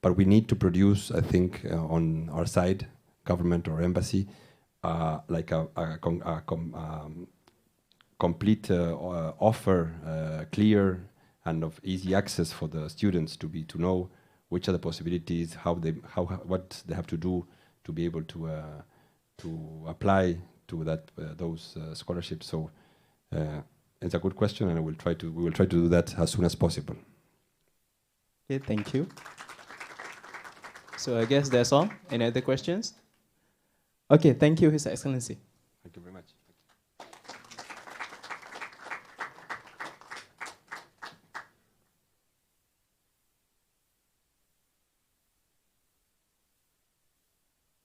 But we need to produce, I think, on our side, government or embassy, like a complete offer, clear and of easy access for the students to know which are the possibilities, what they have to do to be able to apply to those scholarships. So it's a good question, and we will try to do that as soon as possible. Okay, thank you. So I guess that's all. Any other questions? Okay, thank you, His Excellency. Thank you very much.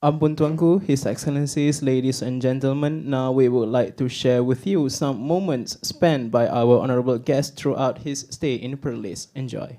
Ampun Tuanku, His Excellencies, ladies and gentlemen, now we would like to share with you some moments spent by our honorable guest throughout his stay in Perlis. Enjoy.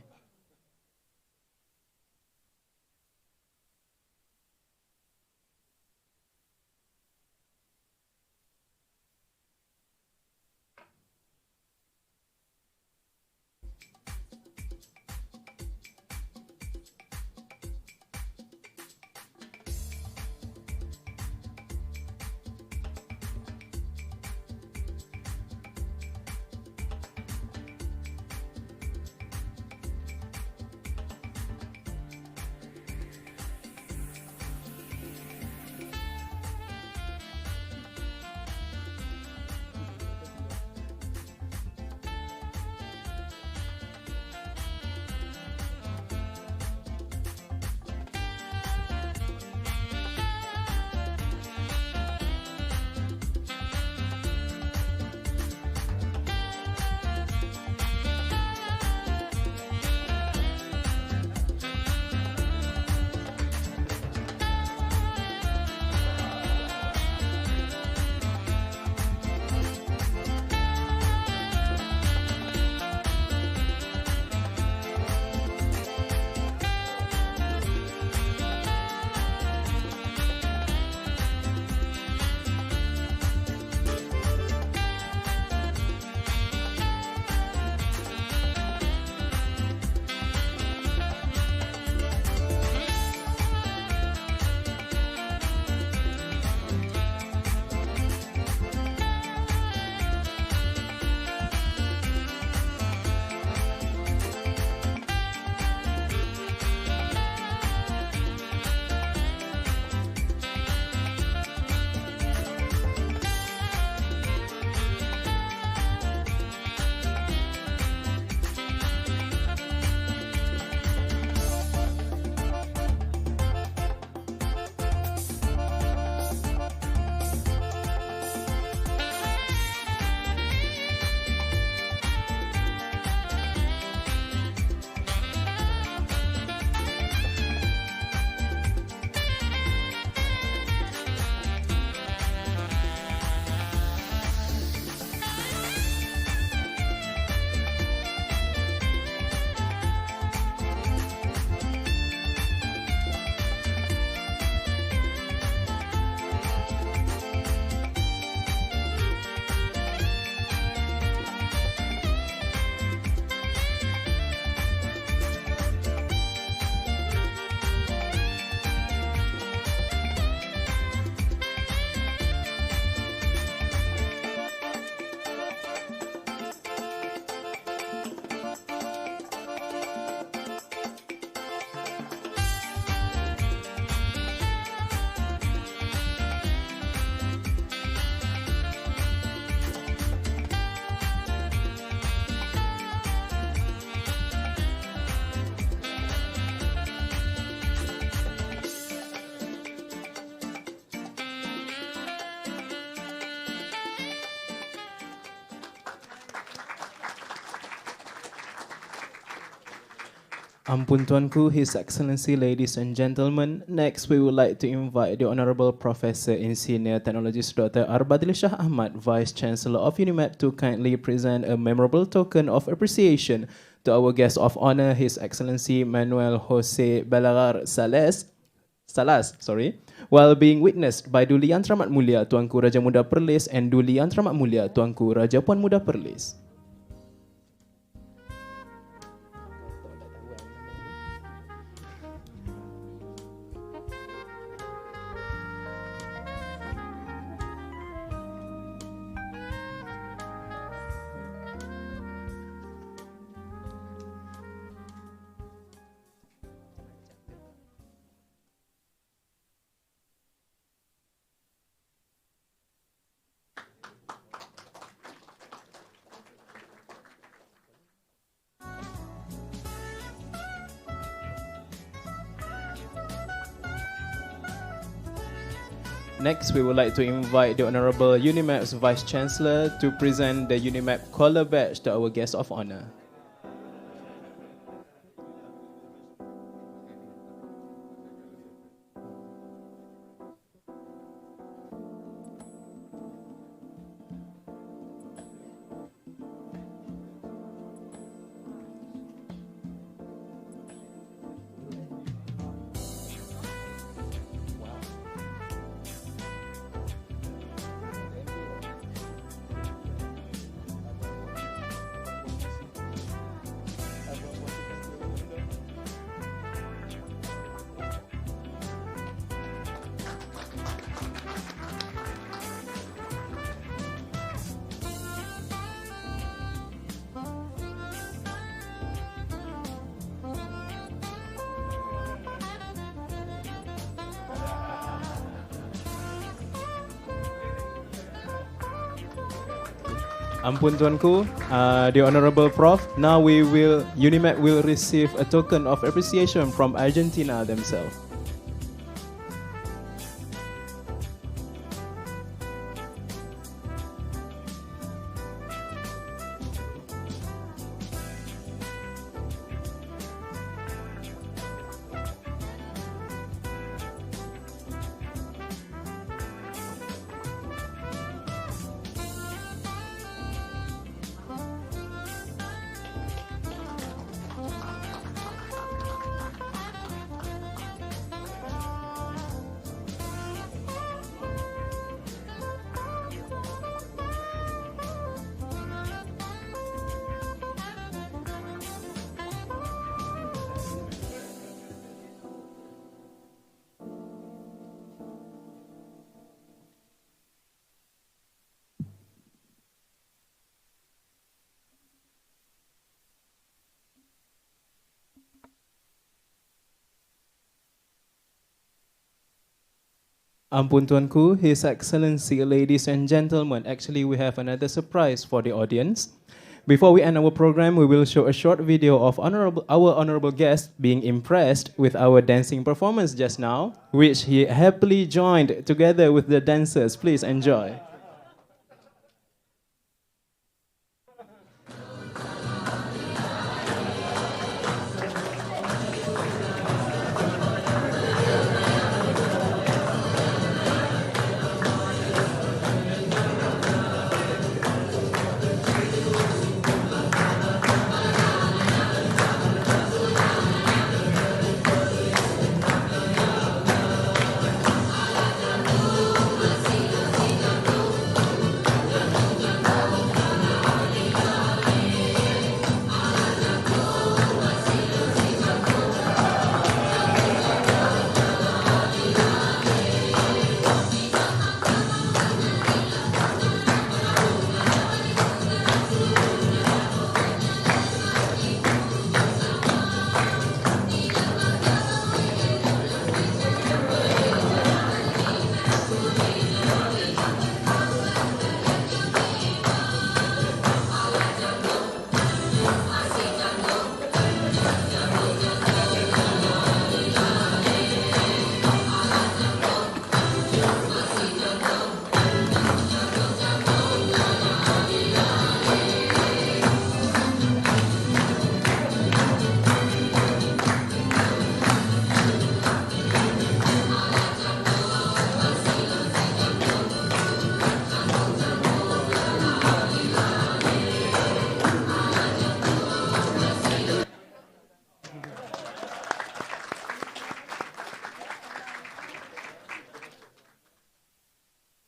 Ampun Tuanku, His Excellency, ladies and gentlemen, next we would like to invite the Honorable Professor in Senior Technologies Dr. Arbadil Shah Ahmad, Vice Chancellor of UNIMEP, to kindly present a memorable token of appreciation to our guest of honor, His Excellency Manuel Jose Balaguer Salas, while being witnessed by Duli Yang Teramat Mulia Tuanku Raja Muda Perlis and Duli Yang Teramat Mulia Tuanku Raja Puan Muda Perlis. Next, we would like to invite the Honorable UNIMEP's Vice Chancellor to present the UNIMEP Collar Badge to our guest of honor. Ampun Tuanku, the Honorable Prof. Now UNIMEP will receive a token of appreciation from Argentina themselves. Ampun Tuanku, His Excellency, ladies and gentlemen, actually we have another surprise for the audience. Before we end our program, we will show a short video of our honorable guest being impressed with our dancing performance just now, which he happily joined together with the dancers. Please enjoy.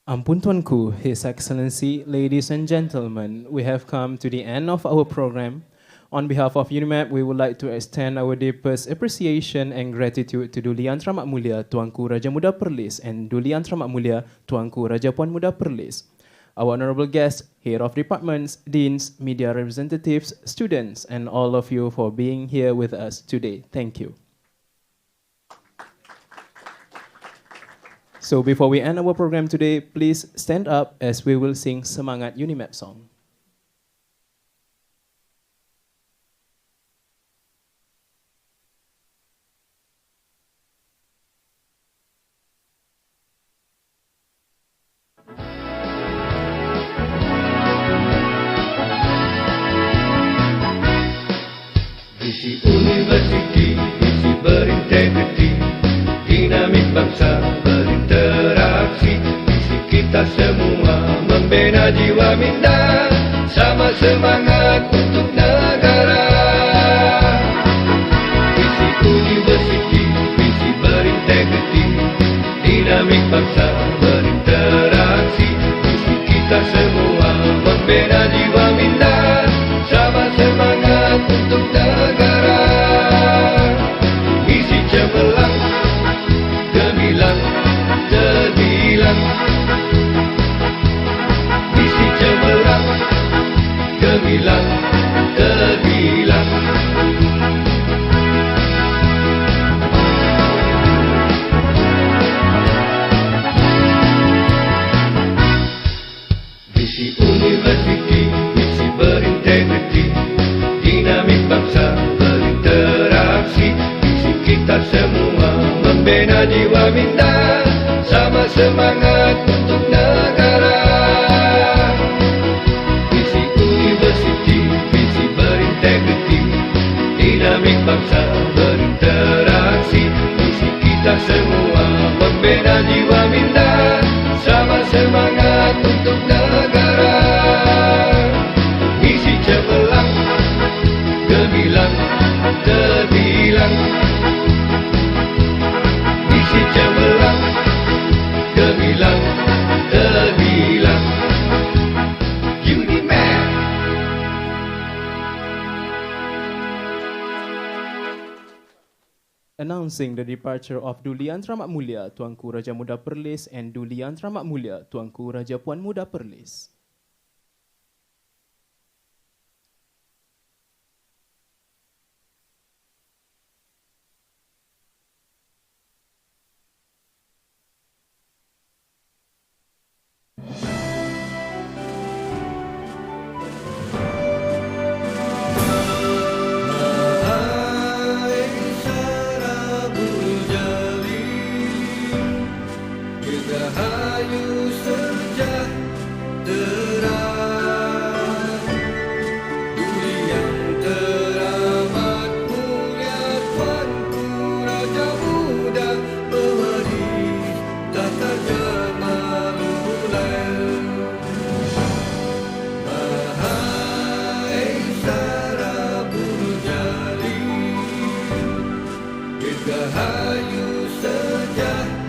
Ampun Tuanku, His Excellency, ladies and gentlemen, we have come to the end of our program. On behalf of UNIMAP, we would like to extend our deepest appreciation and gratitude to Duli Yang Teramat Mulia Tuanku Raja Muda Perlis and Duli Yang Teramat Mulia Tuanku Raja Puan Muda Perlis. Our honorable guests, head of departments, deans, media representatives, students, and all of you for being here with us today. Thank you. So before we end our program today, please stand up as we will sing Semangat UNIMAP song. Visi universiti, visi berintegriti, dinamik bangsa berinteraksi. Visi kita semua membina jiwa minda, sama semangat untuk negara. Visi universiti, visi berintegriti, dinamik bangsa berinteraksi. Visi kita semua membina jiwa minda, sama semangat untuk negara. Misi cemerlang, gemilang, terbilang. Misi cemerlang, gemilang, terbilang. Visi universiti, visi berintegriti, dinamik bangsa berinteraksi. Visi kita semua membina jiwa minda, sama semangat untuk negara. Visi universiti, visi berintegriti, dinamik bangsa berinteraksi. Visi kita semua membina jiwa minda, sama semangat untuk negara. Misi cemerlang, gemilang, terbilang. Misi cemerlang, gemilang, terbilang. UNIMAP. Announcing the departure of Duli Yang Teramat Mulia Tuanku Raja Muda Perlis and Duli Yang Teramat Mulia Tuanku Raja Puan Muda Perlis. Dirgahayu sejahtera, Duli yang teramat mulia Tuanku Raja Muda pewaris tata Jamalulail. Mahaesara Burjali, Dirgahayu sejahtera,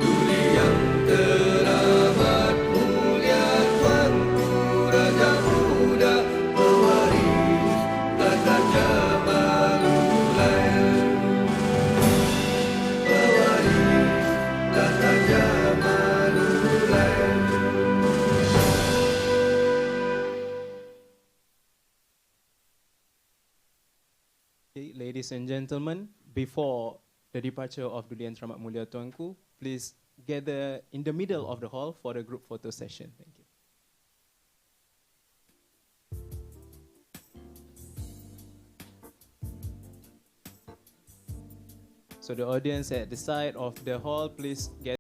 Duli yang teramat mulia Tuanku Raja Muda pewaris tata Jamalulail. Pewaris tata Jamalulail. Okay, ladies and gentlemen, before the departure of Duli Yang Teramat Mulia Tuanku, please gather in the middle of the hall for the group photo session. Thank you. So the audience at the side of the hall, please get